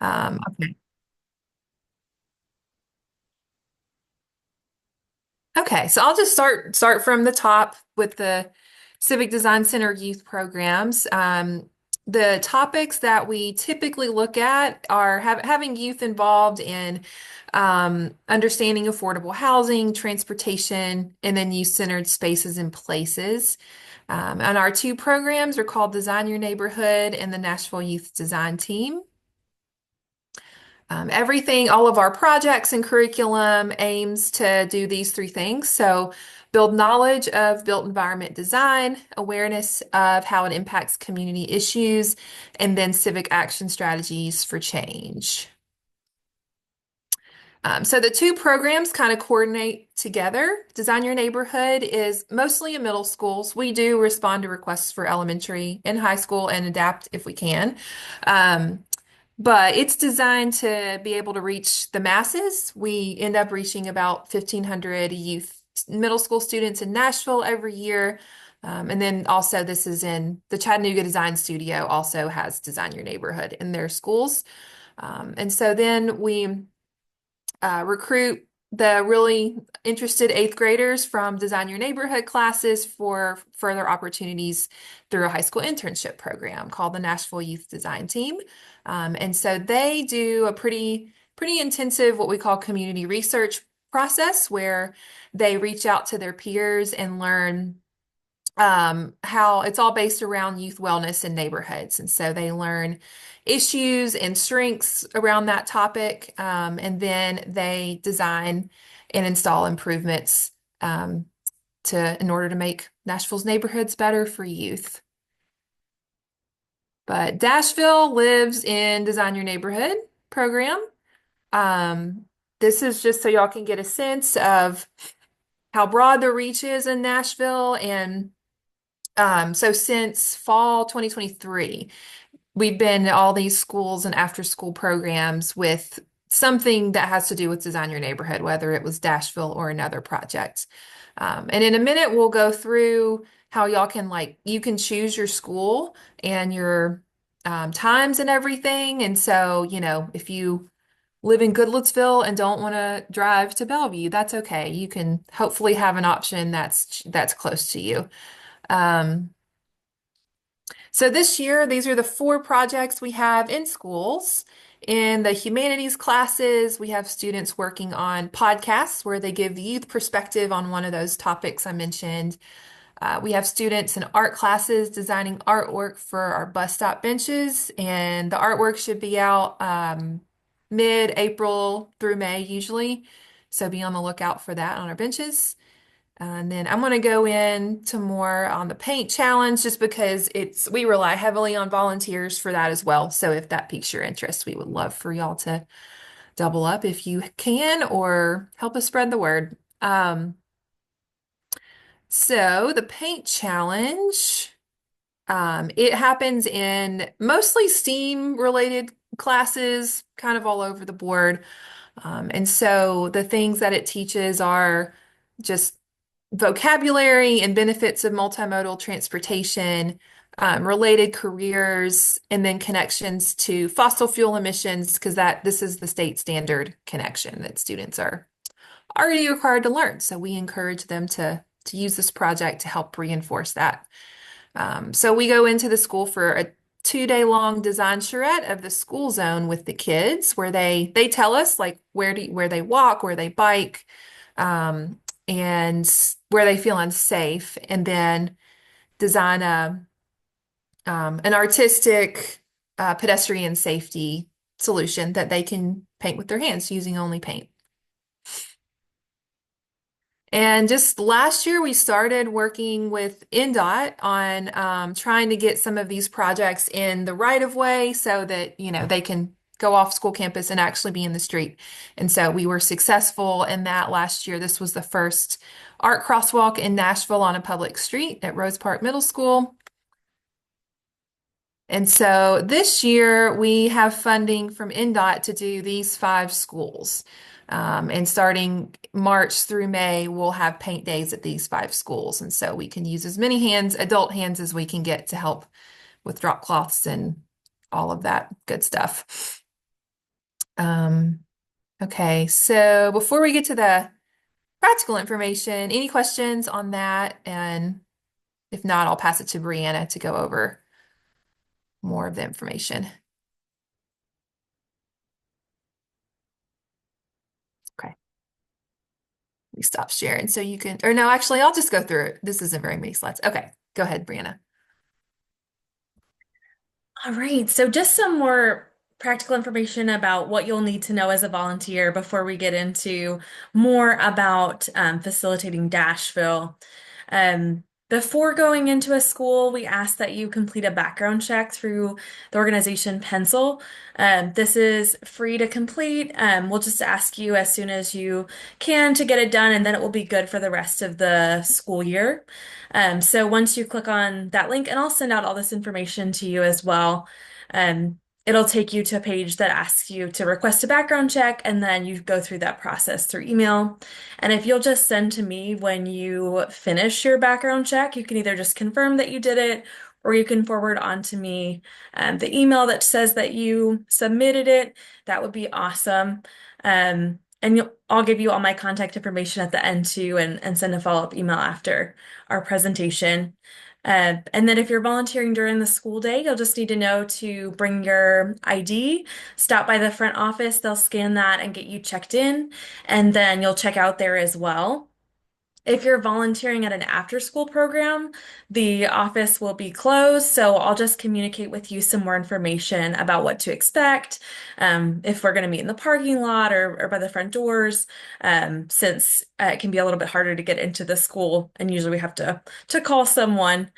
Okay. Okay, so I'll just start from the top with the Civic Design Center youth programs. The topics that we typically look at are having youth involved in understanding affordable housing, transportation, and then youth-centered spaces and places. And our two programs are called Design Your Neighborhood and the Nashville Youth Design Team. Everything, all of our projects and curriculum aims to do these three things. So, build knowledge of built environment design, awareness of how it impacts community issues, and then civic action strategies for change. So the two programs kind of coordinate together. Design Your Neighborhood is mostly in middle schools. We do respond to requests for elementary and high school and adapt if we can. Um, but it's designed to be able to reach the masses. We end up reaching about 1,500 youth middle school students in Nashville every year. And then also this is in the Chattanooga Design Studio also has Design Your Neighborhood in their schools. And so then we recruit the really interested eighth graders from Design Your Neighborhood classes for further opportunities through a high school internship program called the Nashville Youth Design Team. And so they do a pretty intensive what we call community research process where they reach out to their peers and learn how it's all based around youth wellness in neighborhoods. And so they learn issues and strengths around that topic, and then they design and install improvements in order to make Nashville's neighborhoods better for youth. But DASHville lives in Design Your Neighborhood program. Um, this is just so y'all can get a sense of how broad the reach is in Nashville and so since fall 2023, we've been to all these schools and after school programs with something that has to do with Design Your Neighborhood, whether it was DASHville or another project. And in a minute, we'll go through how y'all can you can choose your school and your times and everything. And so, if you live in Goodlettsville and don't want to drive to Bellevue, that's okay. You can hopefully have an option that's close to you. Um, so this year, these are the four projects we have in schools. In the humanities classes, we have students working on podcasts where they give the youth perspective on one of those topics I mentioned. We have students in art classes designing artwork for our bus stop benches, and the artwork should be out mid-April through May usually. So be on the lookout for that on our benches. And then I'm going to go into more on the paint challenge just because we rely heavily on volunteers for that as well. So if that piques your interest, we would love for y'all to double up if you can or help us spread the word. So the paint challenge, it happens in mostly STEAM related classes, kind of all over the board. And so the things that it teaches are just vocabulary and benefits of multimodal transportation, related careers, and then connections to fossil fuel emissions, because this is the state standard connection that students are already required to learn. So we encourage them to use this project to help reinforce that. So we go into the school for a 2-day long design charrette of the school zone with the kids where they tell us like where they walk, where they bike, and where they feel unsafe, and then design an artistic pedestrian safety solution that they can paint with their hands using only paint. And just last year, we started working with NDOT on trying to get some of these projects in the right of way so that, they can go off school campus and actually be in the street. And so we were successful in that last year. This was the first art crosswalk in Nashville on a public street at Rose Park Middle School. And so this year we have funding from NDOT to do these 5 schools. And starting March through May, we'll have paint days at these 5 schools. And so we can use as many adult hands as we can get to help with drop cloths and all of that good stuff. Um, okay, so before we get to the practical information, any questions on that? And if not, I'll pass it to Brianna to go over more of the information. Okay, let me stop sharing so you can, or no, actually, I'll just go through it. This isn't very many slides. Okay, go ahead, Brianna. All right, so just some more practical information about what you'll need to know as a volunteer before we get into more about facilitating DASHville. Before going into a school, we ask that you complete a background check through the organization Pencil. This is free to complete. We'll just ask you as soon as you can to get it done, and then it will be good for the rest of the school year. So once you click on that link, and I'll send out all this information to you as well, it'll take you to a page that asks you to request a background check, and then you go through that process through email. And if you'll just send to me when you finish your background check, you can either just confirm that you did it, or you can forward on to me the email that says that you submitted it. That would be awesome. I'll give you all my contact information at the end too, and send a follow-up email after our presentation. And then if you're volunteering during the school day, you'll just need to know to bring your ID, stop by the front office, they'll scan that and get you checked in, and then you'll check out there as well. If you're volunteering at an after-school program, the office will be closed, so I'll just communicate with you some more information about what to expect, if we're going to meet in the parking lot or by the front doors, since it can be a little bit harder to get into the school, and usually we have to call someone.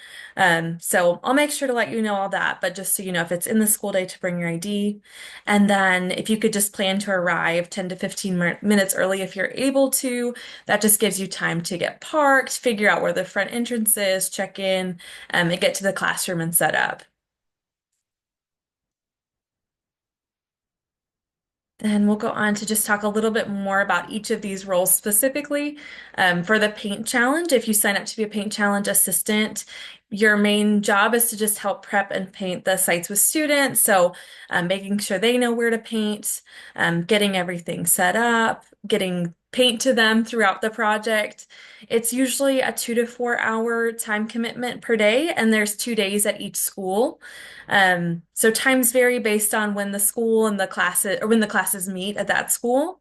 So I'll make sure to let you know all that, but just so you know, if it's in the school day, to bring your ID. And then if you could just plan to arrive 10 to 15 minutes early if you're able to. That just gives you time to get parked, figure out where the front entrance is, check in, and get to the classroom and set up. Then we'll go on to just talk a little bit more about each of these roles specifically. For the paint challenge, if you sign up to be a paint challenge assistant, your main job is to just help prep and paint the sites with students. So, making sure they know where to paint, getting everything set up, getting paint to them throughout the project. It's usually a 2 to 4 hour time commitment per day, and there's 2 days at each school. So times vary based on when the school and the classes or when the classes meet at that school.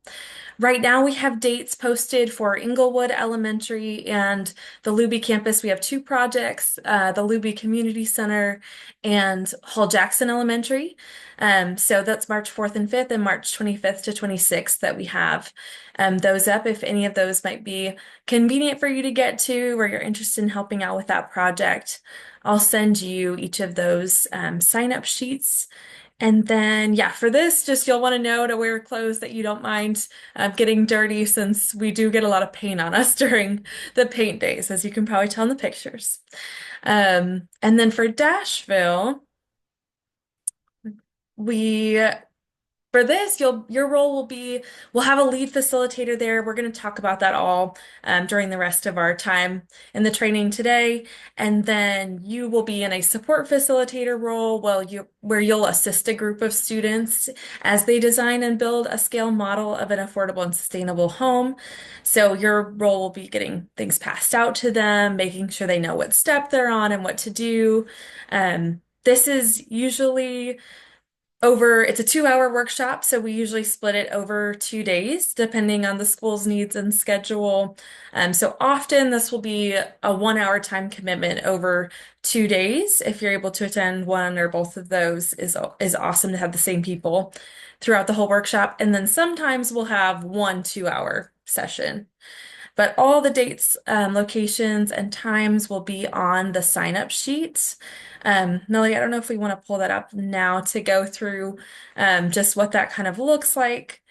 Right now, we have dates posted for Inglewood Elementary and the Luby campus. We have two projects, the Luby Community Center and Hall Jackson Elementary. So that's March 4th and 5th and March 25th to 26th that we have those up. If any of those might be convenient for you to get to or you're interested in helping out with that project, I'll send you each of those sign-up sheets. And then, yeah, for this, just you'll want to know to wear clothes that you don't mind getting dirty since we do get a lot of paint on us during the paint days, as you can probably tell in the pictures. And then for DASHville, we for this, your role will be, we'll have a lead facilitator there. We're going to talk about that all during the rest of our time in the training today. And then you will be in a support facilitator role where you'll assist a group of students as they design and build a scale model of an affordable and sustainable home. So your role will be getting things passed out to them, making sure they know what step they're on and what to do. This is usually it's a 2 hour workshop, so we usually split it over 2 days, depending on the school's needs and schedule. So often this will be a 1 hour time commitment over 2 days. If you're able to attend one or both of those is awesome to have the same people throughout the whole workshop. And then sometimes we'll have one 2 hour session. But all the dates, locations, and times will be on the sign-up sheet. Melly, I don't know if we want to pull that up now to go through just what that kind of looks like.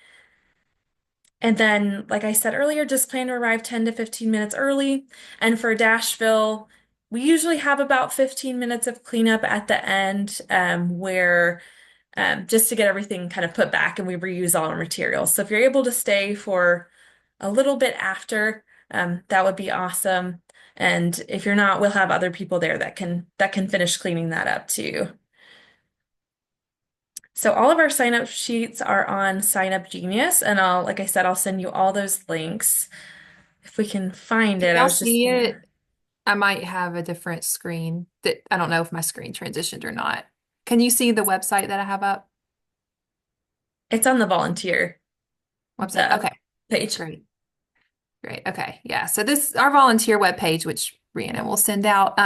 And then, like I said earlier, just plan to arrive 10 to 15 minutes early. And for DASHville, we usually have about 15 minutes of cleanup at the end where just to get everything kind of put back and we reuse all our materials. So if you're able to stay for a little bit after, that would be awesome. And if you're not, we'll have other people there that can finish cleaning that up too. So all of our sign up sheets are on Sign Up Genius, and like I said, I'll send you all those links if we can find Can it. I y'all was just see gonna. it? I might have a different screen that I don't know if my screen transitioned or not. Can you see the website that I have up? It's on the volunteer Website? the Okay, page. great. Great. Okay. Yeah. So this our volunteer webpage, which Rhiannon will send out,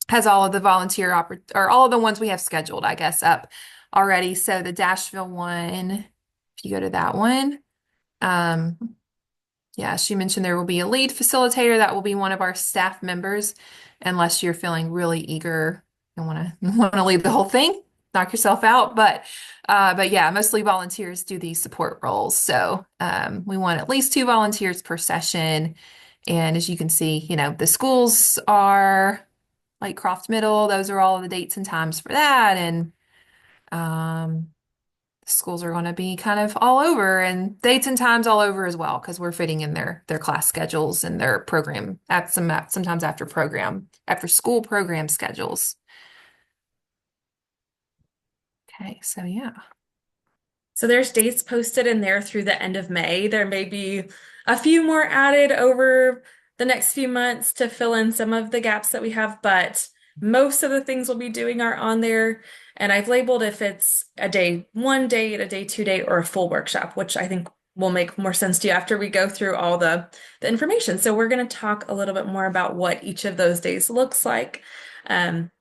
has all of the volunteer or all of the ones we have scheduled, I guess, up already. So the DASHville one, if you go to that one, um, yeah, she mentioned there will be a lead facilitator that will be one of our staff members, unless you're feeling really eager and want to want to lead the whole thing, knock yourself out. But yeah, mostly volunteers do these support roles. So we want at least two volunteers per session. And as you can see, the schools are like Croft Middle. Those are all the dates and times for that. And um, schools are going to be kind of all over and dates and times all over as well because we're fitting in their class schedules and their program at sometimes after school program schedules. Okay, so yeah. So there's dates posted in there through the end of May. There may be a few more added over the next few months to fill in some of the gaps that we have, but most of the things we'll be doing are on there. And I've labeled if it's a day one date, a day two date, or a full workshop, which I think will make more sense to you after we go through all the information. So we're going to talk a little bit more about what each of those days looks like um,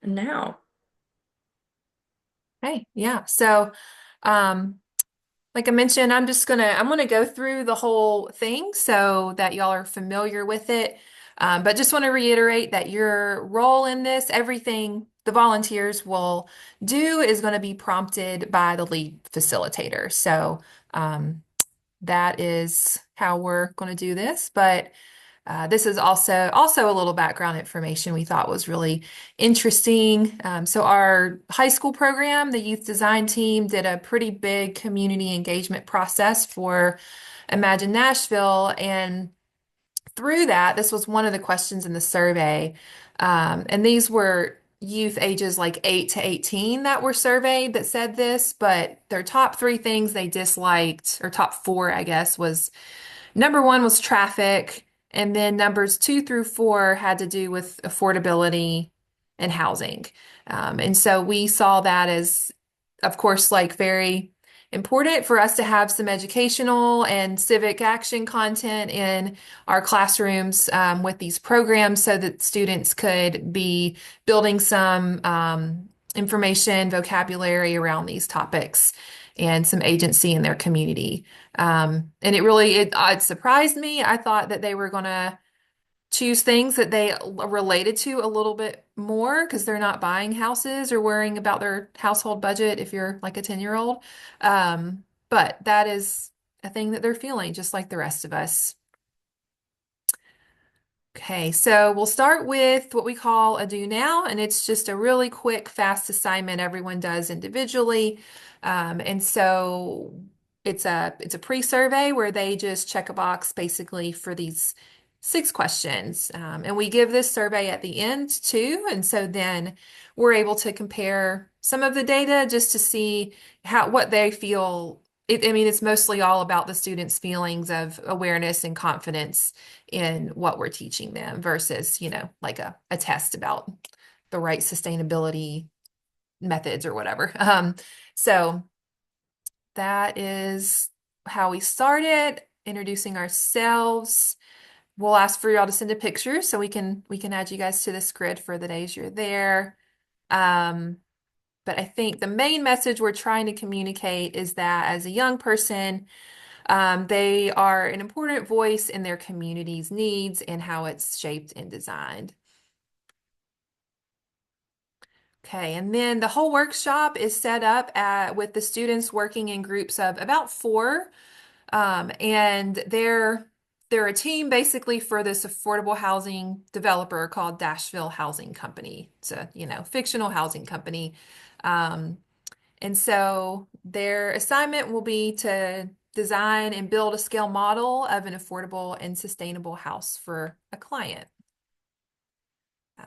now. Hey, yeah. So um like I mentioned, I'm gonna go through the whole thing so that y'all are familiar with it. But just want to reiterate that your role in this, everything the volunteers will do is going to be prompted by the lead facilitator. So that is how we're going to do this. But this is also a little background information we thought was really interesting. So our high school program, the youth design team, did a pretty big community engagement process for Imagine Nashville, and through that, this was one of the questions in the survey, and these were youth ages like 8 to 18 that were surveyed that said this, but their top three things they disliked, or top four, I guess, was number one was traffic, and then numbers two through four had to do with affordability and housing. And so we saw that as, of course, like very important for us to have some educational and civic action content in our classrooms with these programs so that students could be building some information, vocabulary around these topics and some agency in their community. And it surprised me. I thought that they were going to choose things that they related to a little bit more because they're not buying houses or worrying about their household budget if you're like a 10-year-old. But that is a thing that they're feeling just like the rest of us. Okay, so we'll start with what we call a do now, and it's just a really quick, fast assignment everyone does individually. And so it's a pre-survey where they just check a box basically for these 6 questions. And we give this survey at the end too, and so then we're able to compare some of the data just to see what they feel. I mean, it's mostly all about the students' feelings of awareness and confidence in what we're teaching them versus, like a test about the right sustainability methods or whatever. So that is how we started introducing ourselves. We'll ask for y'all to send a picture so we can add you guys to this grid for the days you're there. Um, but I think the main message we're trying to communicate is that as a young person, they are an important voice in their community's needs and how it's shaped and designed. Okay, and then the whole workshop is set up with the students working in groups of about four, and they're a team basically for this affordable housing developer called DASHville Housing Company. It's a, fictional housing company. Um, And so their assignment will be to design and build a scale model of an affordable and sustainable house for a client.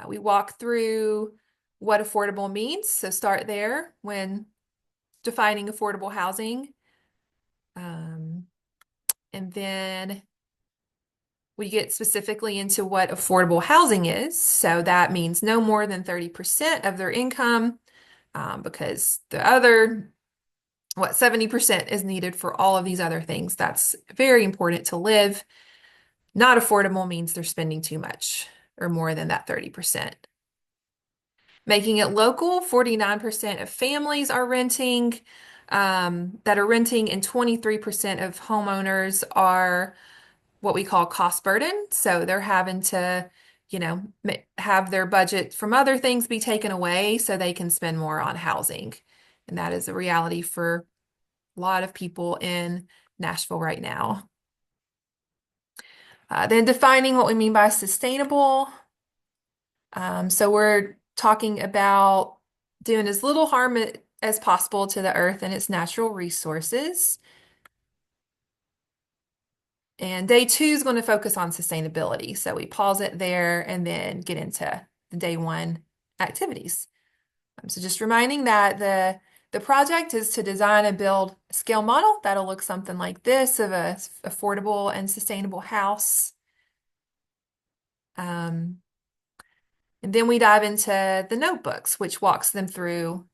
We walk through what affordable means. So start there when defining affordable housing. Um, and then we get specifically into what affordable housing is. So that means no more than 30% of their income, because the other, 70% is needed for all of these other things. That's very important to live. Not affordable means they're spending too much or more than that 30%. Making it local, 49% of families are renting, that are renting, and 23% of homeowners are what we call cost burden. So they're having to, have their budget from other things be taken away so they can spend more on housing. And that is a reality for a lot of people in Nashville right now. Then defining what we mean by sustainable. So we're talking about doing as little harm as possible to the earth and its natural resources. And day two is going to focus on sustainability. So we pause it there and then get into the day one activities. So just reminding that the project is to design and build a scale model that'll look something like this of a affordable and sustainable house. Um, and then we dive into the notebooks, which walks them through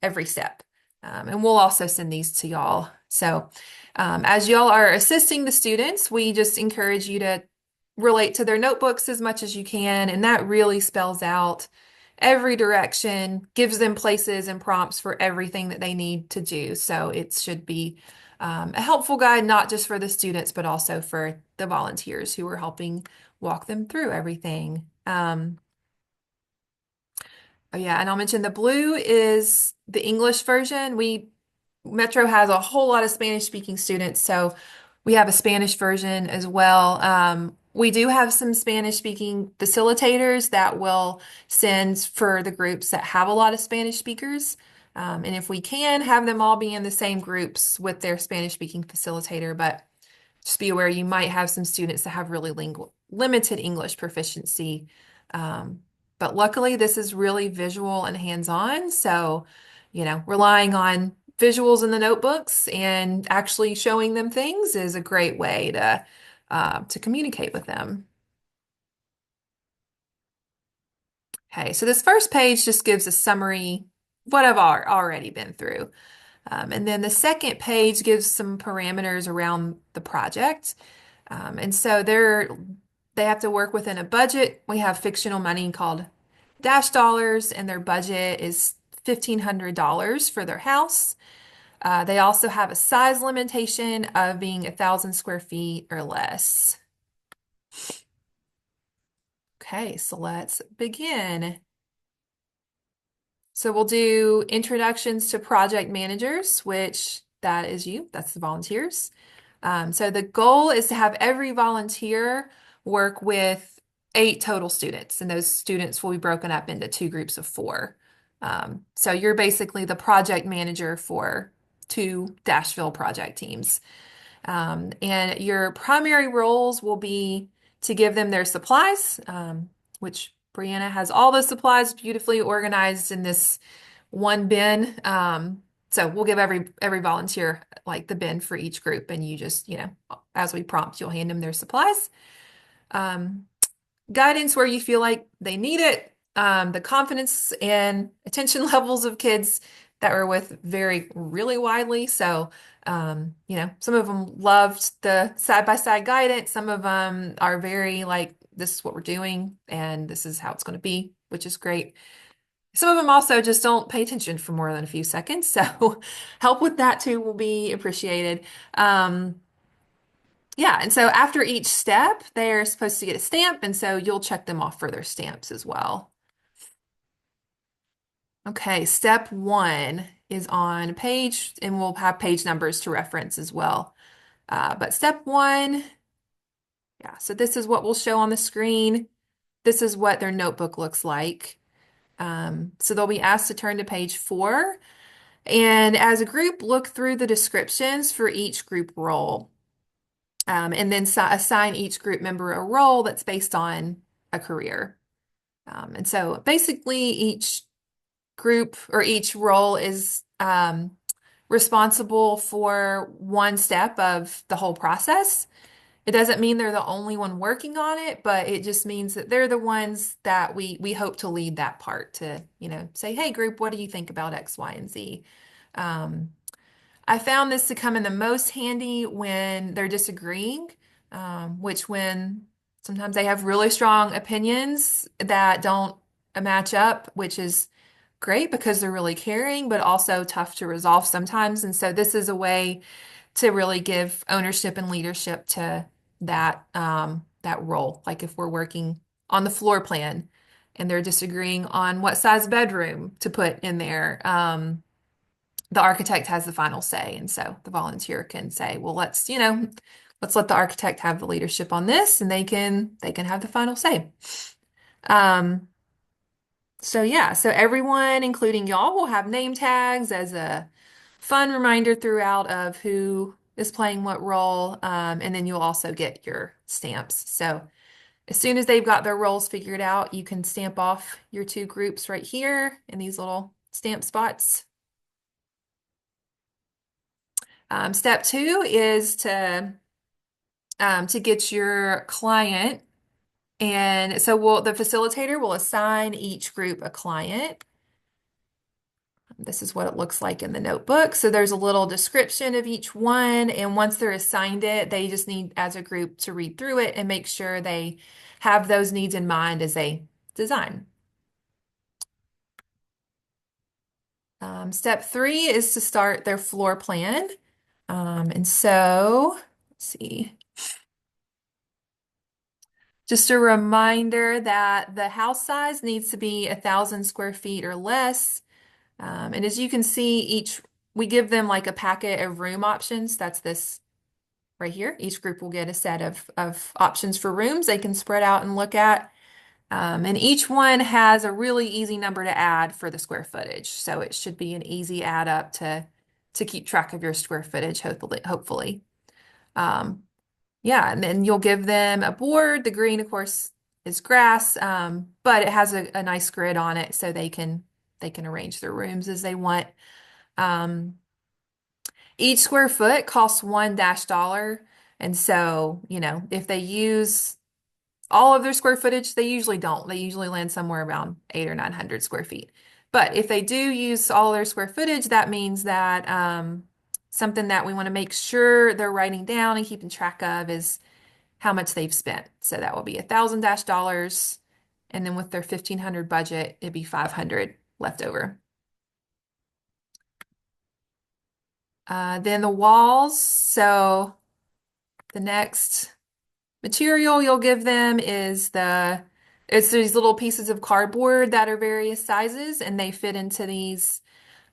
every step. And we'll also send these to y'all. So as y'all are assisting the students, we just encourage you to relate to their notebooks as much as you can. And that really spells out every direction, gives them places and prompts for everything that they need to do. So it should be a helpful guide, not just for the students, but also for the volunteers who are helping walk them through everything. Oh yeah, and I'll mention the blue is the English version. Metro has a whole lot of Spanish speaking students, so we have a Spanish version as well. We do have some Spanish speaking facilitators that will send for the groups that have a lot of Spanish speakers. And if we can, have them all be in the same groups with their Spanish speaking facilitator, but just be aware you might have some students that have really limited English proficiency. Um, but luckily, this is really visual and hands-on. So, relying on visuals in the notebooks and actually showing them things is a great way to communicate with them. Okay, so this first page just gives a summary of what I've already been through. And then the second page gives some parameters around the project. And so they have to work within a budget. We have fictional money called dash dollars, and their budget is $1,500 for their house. They also have a size limitation of being 1,000 square feet or less. Okay, so let's begin. So we'll do introductions to project managers, which that is you, that's the volunteers. So the goal is to have every volunteer work with 8 total students, and those students will be broken up into 2 groups of 4. So you're basically the project manager for 2 DASHville project teams. And your primary roles will be to give them their supplies, which Brianna has all the supplies beautifully organized in this one bin. So we'll give every volunteer like the bin for each group, and you just, as we prompt, you'll hand them their supplies. Um, Guidance where you feel like they need it. The confidence and attention levels of kids that we're with vary really widely. So, some of them loved the side-by-side guidance. Some of them are very like, this is what we're doing and this is how it's going to be, which is great. Some of them also just don't pay attention for more than a few seconds. So help with that too will be appreciated. Yeah, and so after each step, they're supposed to get a stamp, and so you'll check them off for their stamps as well. Okay, step 1 is on page, and we'll have page numbers to reference as well. But step 1, yeah, so this is what we'll show on the screen. This is what their notebook looks like. So they'll be asked to turn to page 4, and as a group, look through the descriptions for each group role. And then assign each group member a role that's based on a career. And so basically each group or each role is responsible for one step of the whole process. It doesn't mean they're the only one working on it, but it just means that they're the ones that we hope to lead that part to, say, hey, group, what do you think about X, Y, and Z? Um, I found this to come in the most handy when they're disagreeing, which when sometimes they have really strong opinions that don't match up, which is great because they're really caring, but also tough to resolve sometimes. And so this is a way to really give ownership and leadership to that role. Like if we're working on the floor plan and they're disagreeing on what size bedroom to put in there, the architect has the final say. And so the volunteer can say, well, let's let the architect have the leadership on this and they can have the final say. Um, so yeah, so everyone, including y'all, will have name tags as a fun reminder throughout of who is playing what role. And then you'll also get your stamps. So as soon as they've got their roles figured out, you can stamp off your two groups right here in these little stamp spots. Step two is to get your client. And so the facilitator will assign each group a client. This is what it looks like in the notebook. So there's a little description of each one. And once they're assigned it, they just need, as a group, to read through it and make sure they have those needs in mind as they design. Step three is to start their floor plan. And so, let's see. Just a reminder that the house size needs to be 1,000 square feet or less. And as you can see, we give them like a packet of room options. That's this right here. Each group will get a set of options for rooms they can spread out and look at. And each one has a really easy number to add for the square footage. So it should be an easy add up to keep track of your square footage, hopefully. Um, yeah, and then you'll give them a board. The green, of course, is grass, but it has a nice grid on it so they can arrange their rooms as they want. Um, each square foot costs $1 and so, if they use all of their square footage, they usually don't. They usually land somewhere around 800 or 900 square feet. But if they do use all their square footage, that means that something that we want to make sure they're writing down and keeping track of is how much they've spent. So that will be $1,000, and then with their 1,500 budget, it'd be 500 left over. Then the walls. So the next material you'll give them it's these little pieces of cardboard that are various sizes and they fit into these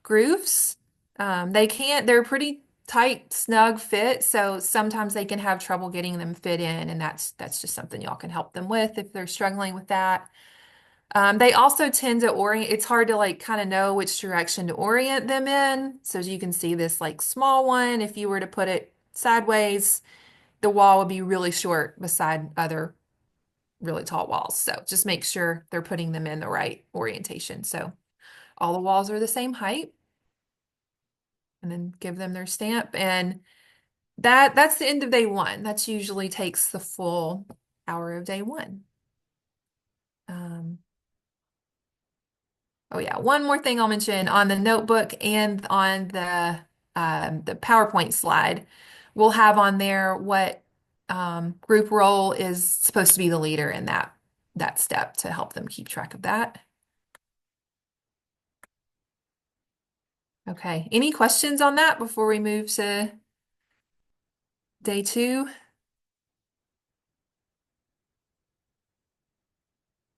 grooves. They're pretty tight, snug fit, so sometimes they can have trouble getting them fit in, and that's just something y'all can help them with if they're struggling with that. They also tend to it's hard to like kind of know which direction to orient them in. So as you can see this like small one, if you were to put it sideways, the wall would be really short beside other really tall walls. So just make sure they're putting them in the right orientation. So all the walls are the same height and then give them their stamp. And that's the end of day one. That's usually takes the full hour of day one. Um, oh yeah, one more thing I'll mention on the notebook and on the PowerPoint slide, we'll have on there what group role is supposed to be the leader in that step to help them keep track of that. Okay, any questions on that before we move to day two?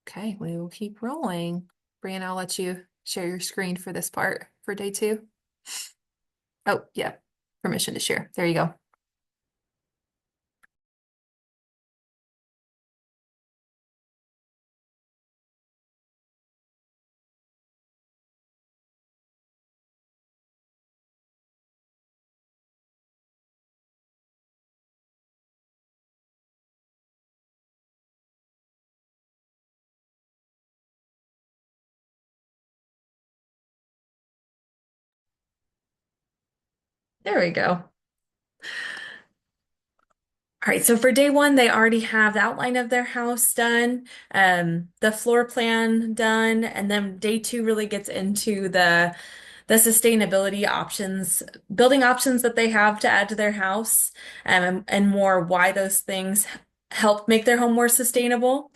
Okay, we will keep rolling. Brianna, I'll let you share your screen for this part for day two. Oh, yeah, permission to share. There you go. There we go. All right, so for day one, they already have the outline of their house done, the floor plan done, and then day two really gets into the sustainability options, building options that they have to add to their house, and more why those things help make their home more sustainable.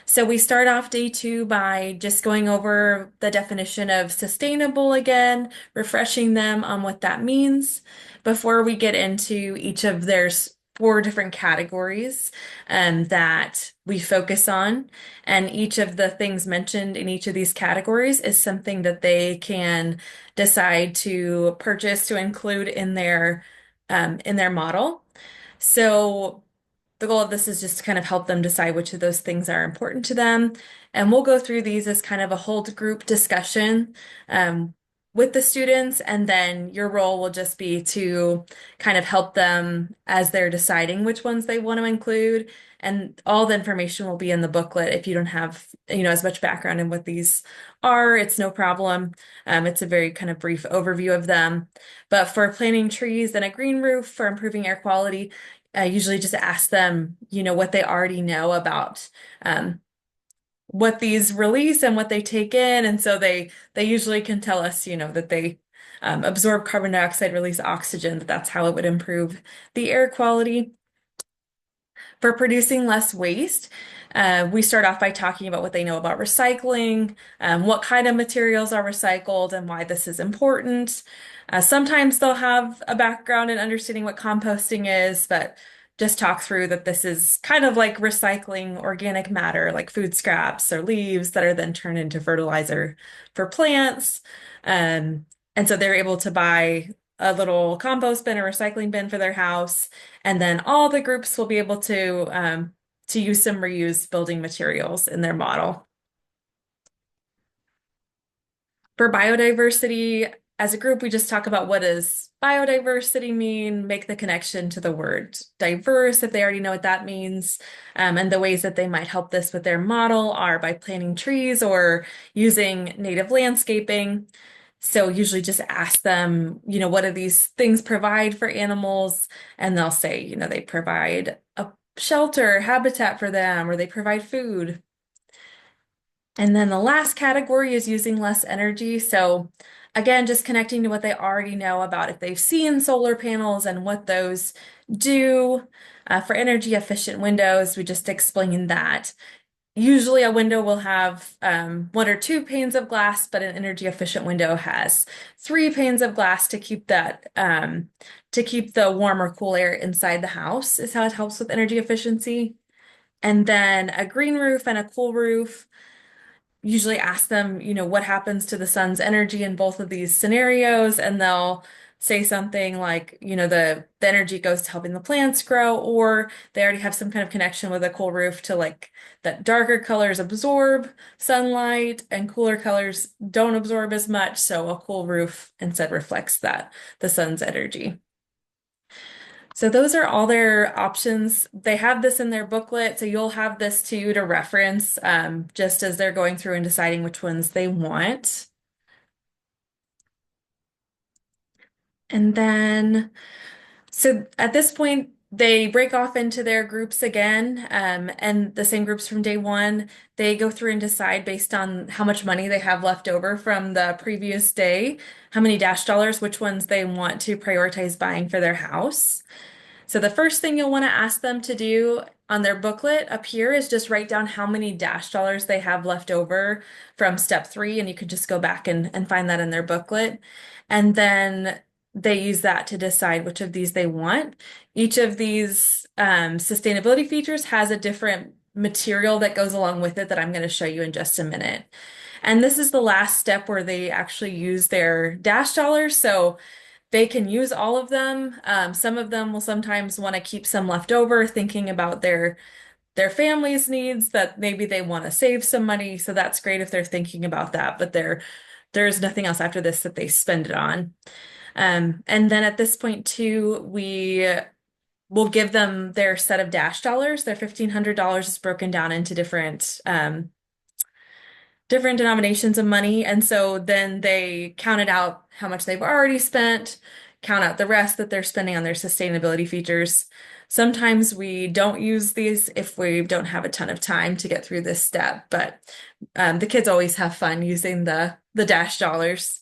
So we start off day two by just going over the definition of sustainable again, refreshing them on what that means before we get into each of their four different categories that we focus on. And each of the things mentioned in each of these categories is something that they can decide to purchase to include in their model. So the goal of this is just to kind of help them decide which of those things are important to them. And we'll go through these as kind of a whole group discussion um, with the students. And then your role will just be to kind of help them as they're deciding which ones they want to include. And all the information will be in the booklet. If you don't have, as much background in what these are, it's no problem. It's a very kind of brief overview of them. But for planting trees and a green roof for improving air quality, I usually just ask them, what they already know about what these release and what they take in. And so they usually can tell us, that they absorb carbon dioxide, release oxygen, that's how it would improve the air quality. For producing less waste, we start off by talking about what they know about recycling, what kind of materials are recycled, and why this is important. Sometimes they'll have a background in understanding what composting is, but just talk through that this is kind of like recycling organic matter, like food scraps or leaves that are then turned into fertilizer for plants. Um, and so they're able to buy a little compost bin or recycling bin for their house, and then all the groups will be able to use some reused building materials in their model. For biodiversity, as a group, we just talk about what does biodiversity mean, make the connection to the word diverse if they already know what that means. And the ways that they might help this with their model are by planting trees or using native landscaping. So usually just ask them, what do these things provide for animals? And they'll say, they provide a shelter, habitat for them, or they provide food. And then the last category is using less energy. So again, just connecting to what they already know about if they've seen solar panels and what those do. For energy efficient windows, we just explained that. Usually a window will have one or two panes of glass, but an energy efficient window has three panes of glass to keep to keep the warm or cool air inside the house is how it helps with energy efficiency. And then a green roof and a cool roof usually ask them, what happens to the sun's energy in both of these scenarios, and they'll say something like, the energy goes to helping the plants grow, or they already have some kind of connection with a cool roof to like that darker colors absorb sunlight and cooler colors don't absorb as much, so a cool roof instead reflects the sun's energy. So those are all their options. They have this in their booklet, so you'll have this too to reference just as they're going through and deciding which ones they want. And then, so at this point, they break off into their groups again, and the same groups from day one. They go through and decide based on how much money they have left over from the previous day, how many dash dollars, which ones they want to prioritize buying for their house. So the first thing you'll want to ask them to do on their booklet up here is just write down how many dash dollars they have left over from step three, and you could just go back and find that in their booklet. And then they use that to decide which of these they want. Each of these sustainability features has a different material that goes along with it that I'm going to show you in just a minute. And this is the last step where they actually use their dash dollars. So they can use all of them. Some of them will sometimes want to keep some left over, thinking about their family's needs, that maybe they want to save some money. So that's great if they're thinking about that, but there's nothing else after this that they spend it on. And then at this point too, we will give them their set of dash dollars. Their $1,500 is broken down into different denominations of money. And so then they counted out how much they've already spent, count out the rest that they're spending on their sustainability features. Sometimes we don't use these if we don't have a ton of time to get through this step, but the kids always have fun using the dash dollars.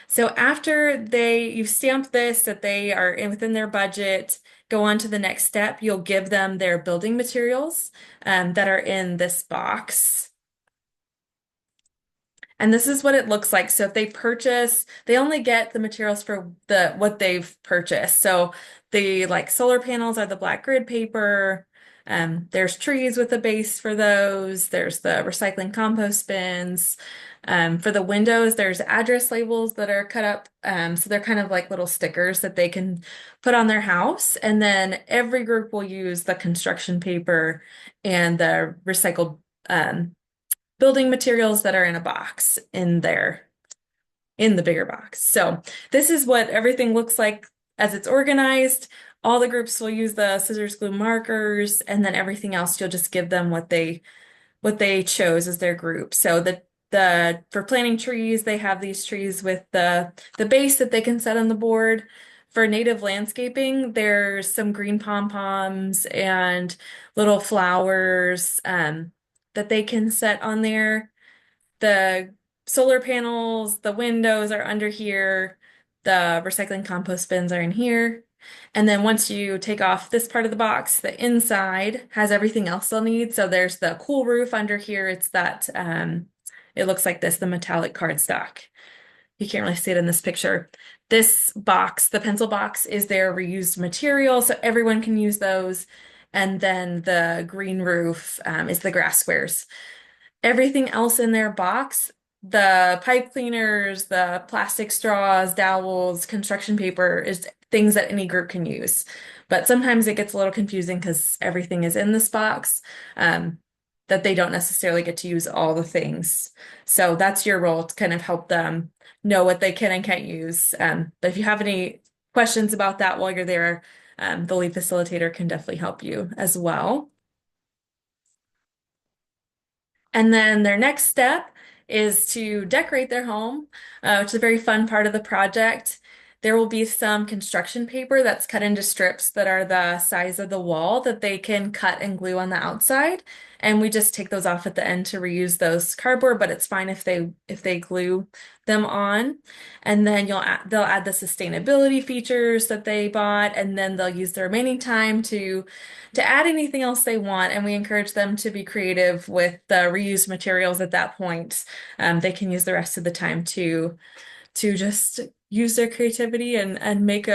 So after you've stamped this that they are within their budget, go on to the next step. You'll give them their building materials that are in this box. And this is what it looks like. So if they purchase, they only get the materials for what they've purchased. So the like solar panels are the black grid paper. There's trees with a base for those. There's the recycling compost bins. For the windows, there's address labels that are cut up. So they're kind of like little stickers that they can put on their house. And then every group will use the construction paper and the recycled building materials that are in a box in the bigger box. So this is what everything looks like as it's organized. All the groups will use the scissors, glue, markers, and then everything else you'll just give them what they chose as their group. So the for planting trees, they have these trees with the base that they can set on the board. For native landscaping, there's some green pom-poms and little flowers that they can set on there. The solar panels, the windows are under here. The recycling compost bins are in here. And then once you take off this part of the box, the inside has everything else they'll need. So there's the cool roof under here. It's that, it looks like this, the metallic cardstock. You can't really see it in this picture. This box, the pencil box, is their reused material, so everyone can use those. And then the green roof is the grass squares. Everything else in their box, the pipe cleaners, the plastic straws, dowels, construction paper, is things that any group can use. But sometimes it gets a little confusing because everything is in this box, that they don't necessarily get to use all the things. So that's your role to kind of help them know what they can and can't use. But if you have any questions about that while you're there, the lead facilitator can definitely help you as well. And then their next step is to decorate their home, which is a very fun part of the project. There will be some construction paper that's cut into strips that are the size of the wall that they can cut and glue on the outside. And we just take those off at the end to reuse those cardboard, but it's fine if they glue them on. And then they'll add the sustainability features that they bought, and then they'll use the remaining time to add anything else they want, and we encourage them to be creative with the reused materials at that point. They can use the rest of the time to just use their creativity and make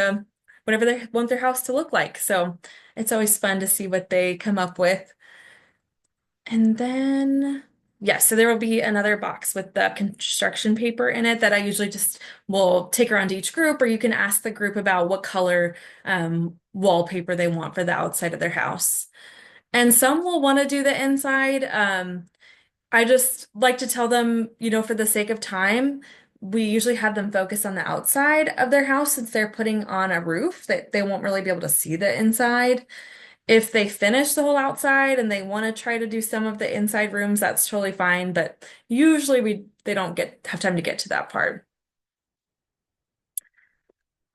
whatever they want their house to look like. So it's always fun to see what they come up with. And then, yes, so there will be another box with the construction paper in it that I usually just will take around to each group, or you can ask the group about what color wallpaper they want for the outside of their house. And some will want to do the inside. I just like to tell them, for the sake of time, we usually have them focus on the outside of their house since they're putting on a roof that they won't really be able to see the inside. If they finish the whole outside and they want to try to do some of the inside rooms, that's totally fine, but usually they don't have time to get to that part.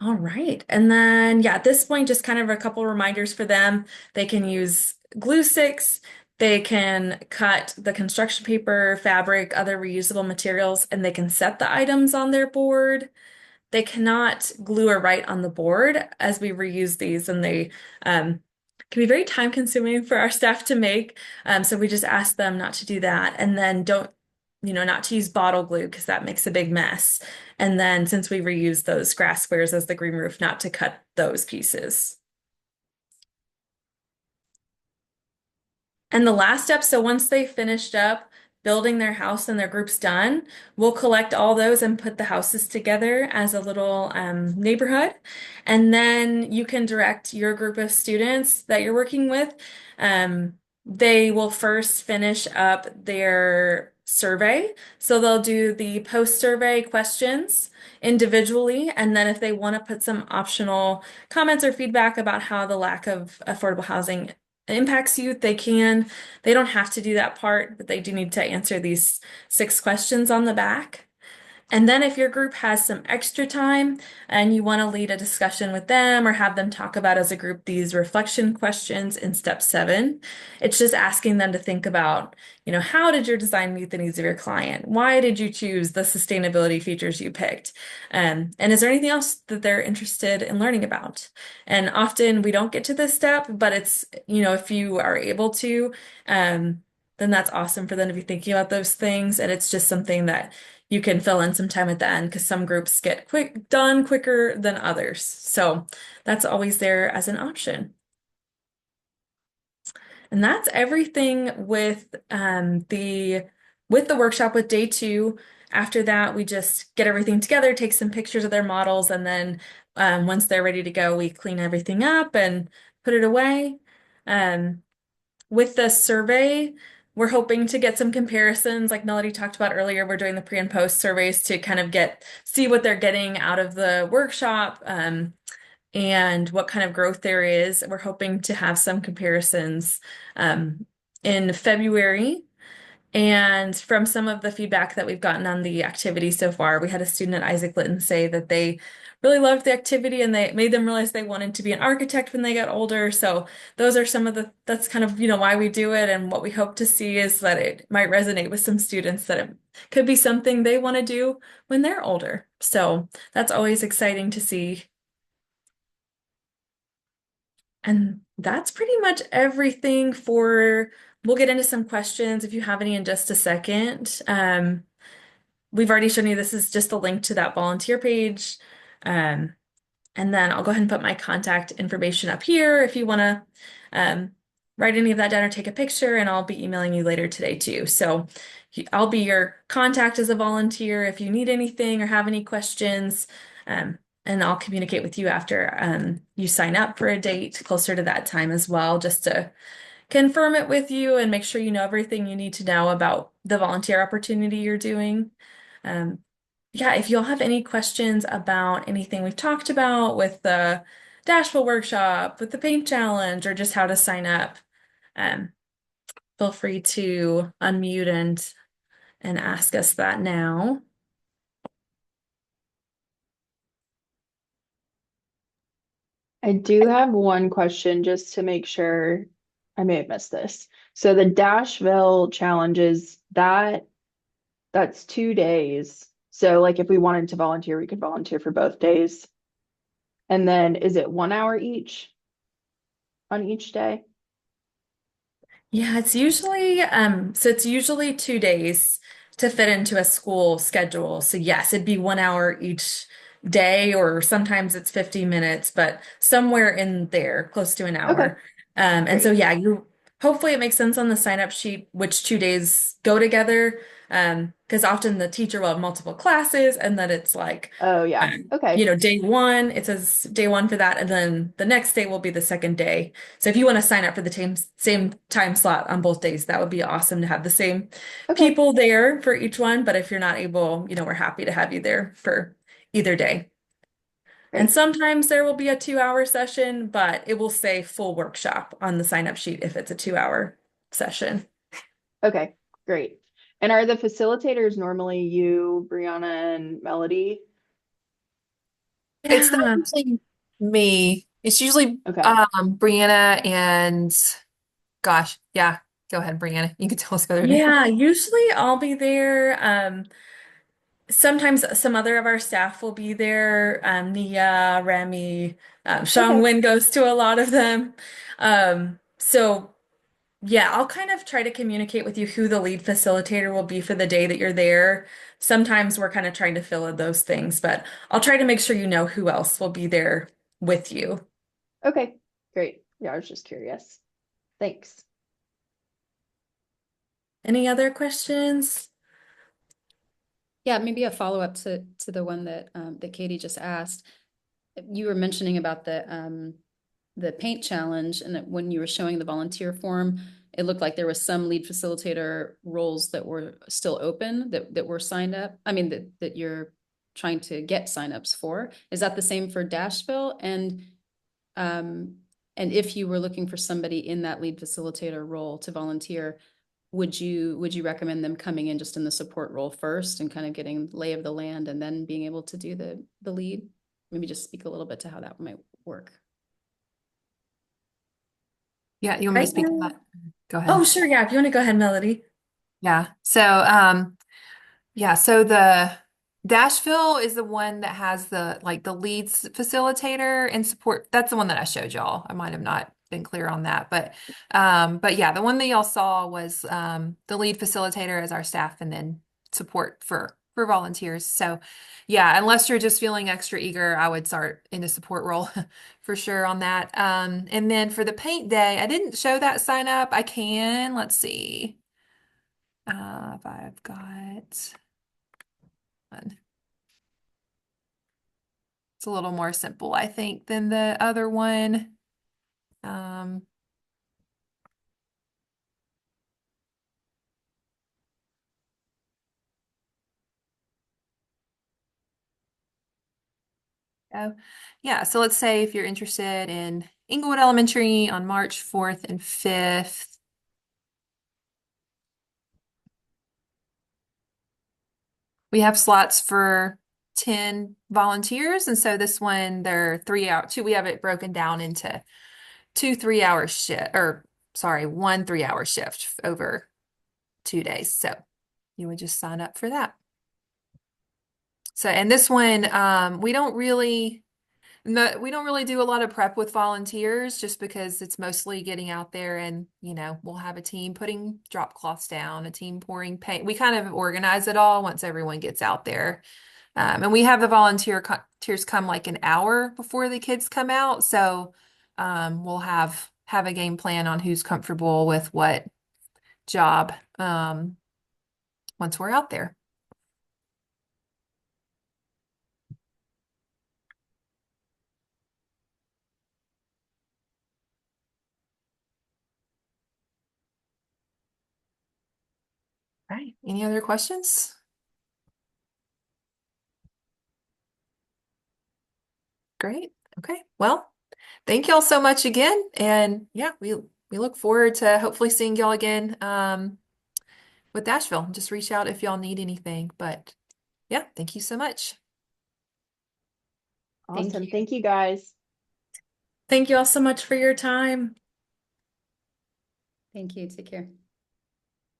All right. And then, yeah, at this point, just kind of a couple reminders for them. They can use glue sticks. They can cut the construction paper, fabric, other reusable materials, and they can set the items on their board. They cannot glue or write on the board as we reuse these, and they can be very time consuming for our staff to make. So we just ask them not to do that. And then not to use bottle glue because that makes a big mess. And then since we reuse those grass squares as the green roof, not to cut those pieces. And the last step, so once they finished up building their house and their group's done, we'll collect all those and put the houses together as a little neighborhood. And then you can direct your group of students that you're working with. They will first finish up their survey. So they'll do the post-survey questions individually. And then if they want to put some optional comments or feedback about how the lack of affordable housing impacts youth, they can. They don't have to do that part, but they do need to answer these 6 questions on the back. And then if your group has some extra time and you want to lead a discussion with them or have them talk about as a group these reflection questions in step 7, it's just asking them to think about, how did your design meet the needs of your client? Why did you choose the sustainability features you picked? And is there anything else that they're interested in learning about? And often we don't get to this step, but it's, if you are able to, then that's awesome for them to be thinking about those things. And it's just something that you can fill in some time at the end because some groups get done quicker than others. So that's always there as an option. And that's everything with the workshop with day 2. After that, we just get everything together, take some pictures of their models, and then once they're ready to go, we clean everything up and put it away. Um, with the survey, we're hoping to get some comparisons, like Melody talked about earlier. We're doing the pre and post surveys to kind of see what they're getting out of the workshop, and what kind of growth there is. We're hoping to have some comparisons um, in February. And from some of the feedback that we've gotten on the activity so far, we had a student at Isaac Litton say that they really loved the activity and they made them realize they wanted to be an architect when they got older. So those are that's kind of, why we do it. And what we hope to see is that it might resonate with some students that it could be something they want to do when they're older. So that's always exciting to see. And that's pretty much everything we'll get into some questions if you have any in just a second. We've already shown you this is just a link to that volunteer page. Um, and then I'll go ahead and put my contact information up here if you want to write any of that down or take a picture, and I'll be emailing you later today too. So I'll be your contact as a volunteer if you need anything or have any questions. And I'll communicate with you after you sign up for a date closer to that time as well, just to confirm it with you and make sure you know everything you need to know about the volunteer opportunity you're doing. Um, yeah, if you'll have any questions about anything we've talked about with the DASHville workshop, with the paint challenge, or just how to sign up, um, feel free to unmute and ask us that now. I do have one question just to make sure I may have missed this. So the DASHville challenges that's 2 days. So like if we wanted to volunteer, we could volunteer for both days. And then is it 1 hour each on each day? Yeah, it's usually 2 days to fit into a school schedule. So yes, it'd be 1 hour each day, or sometimes it's 50 minutes, but somewhere in there, close to an Okay, hour. And so great. yeah, you hopefully it makes sense on the sign up sheet which 2 days go together. Because often the teacher will have multiple classes, and then it's like Oh yeah. Okay. day 1, it says day 1 for that, and then the next day will be the second day. So if you want to sign up for the same time slot on both days, that would be awesome to have the same Okay, people there for each one. But if you're not able, we're happy to have you there for either day. And great. sometimes there will be a 2 hour session, but it will say full workshop on the sign up sheet if it's a 2 hour session. Okay, great. And are the facilitators normally you, Brianna, and Melody? It's not Yeah. usually me. It's usually Okay. Brianna and gosh, yeah. Go ahead, Brianna. You can tell us better name. Yeah, usually I'll be there. Sometimes some other of our staff will be there. Nia, Remy, Okay. Shangwen goes to a lot of them. So yeah, I'll kind of try to communicate with you who the lead facilitator will be for the day that you're there. Sometimes we're kind of trying to fill in those things, but I'll try to make sure you know who else will be there with you. Okay, great. Yeah, I was just curious. Thanks. Any other questions? Yeah, maybe a follow-up to the one that Katie just asked. You were mentioning about the paint challenge, and that when you were showing the volunteer form, it looked like there was some lead facilitator roles that were still open that were signed up. I mean that you're trying to get signups for. Is that the same for DASHville? And if you were looking for somebody in that lead facilitator role to volunteer, would you recommend them coming in just in the support role first and kind of getting lay of the land and then being able to do the lead? Maybe just speak a little bit to how that might work. Yeah, you want me to Right speak to now. that? Go Oh, ahead. sure. Yeah. If you want to go ahead, Melody. Yeah. So the DASHville is the one that has the leads facilitator and support. That's the one that I showed y'all. I might have not been clear on that, but yeah, the one that y'all saw was the lead facilitator as our staff and then support for volunteers. So yeah, unless you're just feeling extra eager, I would start in a support role for sure on that. And then for the paint day, I didn't show that sign up. I can. Let's see. If I've got one. It's a little more simple, I think, than the other one. Um, oh, yeah, so let's say if you're interested in Inglewood Elementary on March 4th and 5th, we have slots for 10 volunteers. And so this one, they're 3 hour, two, we have it broken down into two 3 hour shift, or sorry, one 3 hour shift over 2 days. So you would just sign up for that. So, and this one, we don't really, no, we don't really do a lot of prep with volunteers just because it's mostly getting out there and, we'll have a team putting drop cloths down, a team pouring paint. We kind of organize it all once everyone gets out there. And we have the volunteers come like an hour before the kids come out. So, we'll have a game plan on who's comfortable with what job, once we're out there. Right. Any other questions? Great. Okay. Well, thank y'all so much again. And yeah, we look forward to hopefully seeing y'all again with DASHville. Just reach out if y'all need anything. But yeah, thank you so much. Thank Awesome. you. Thank you guys. Thank you all so much for your time. Thank you. Take care.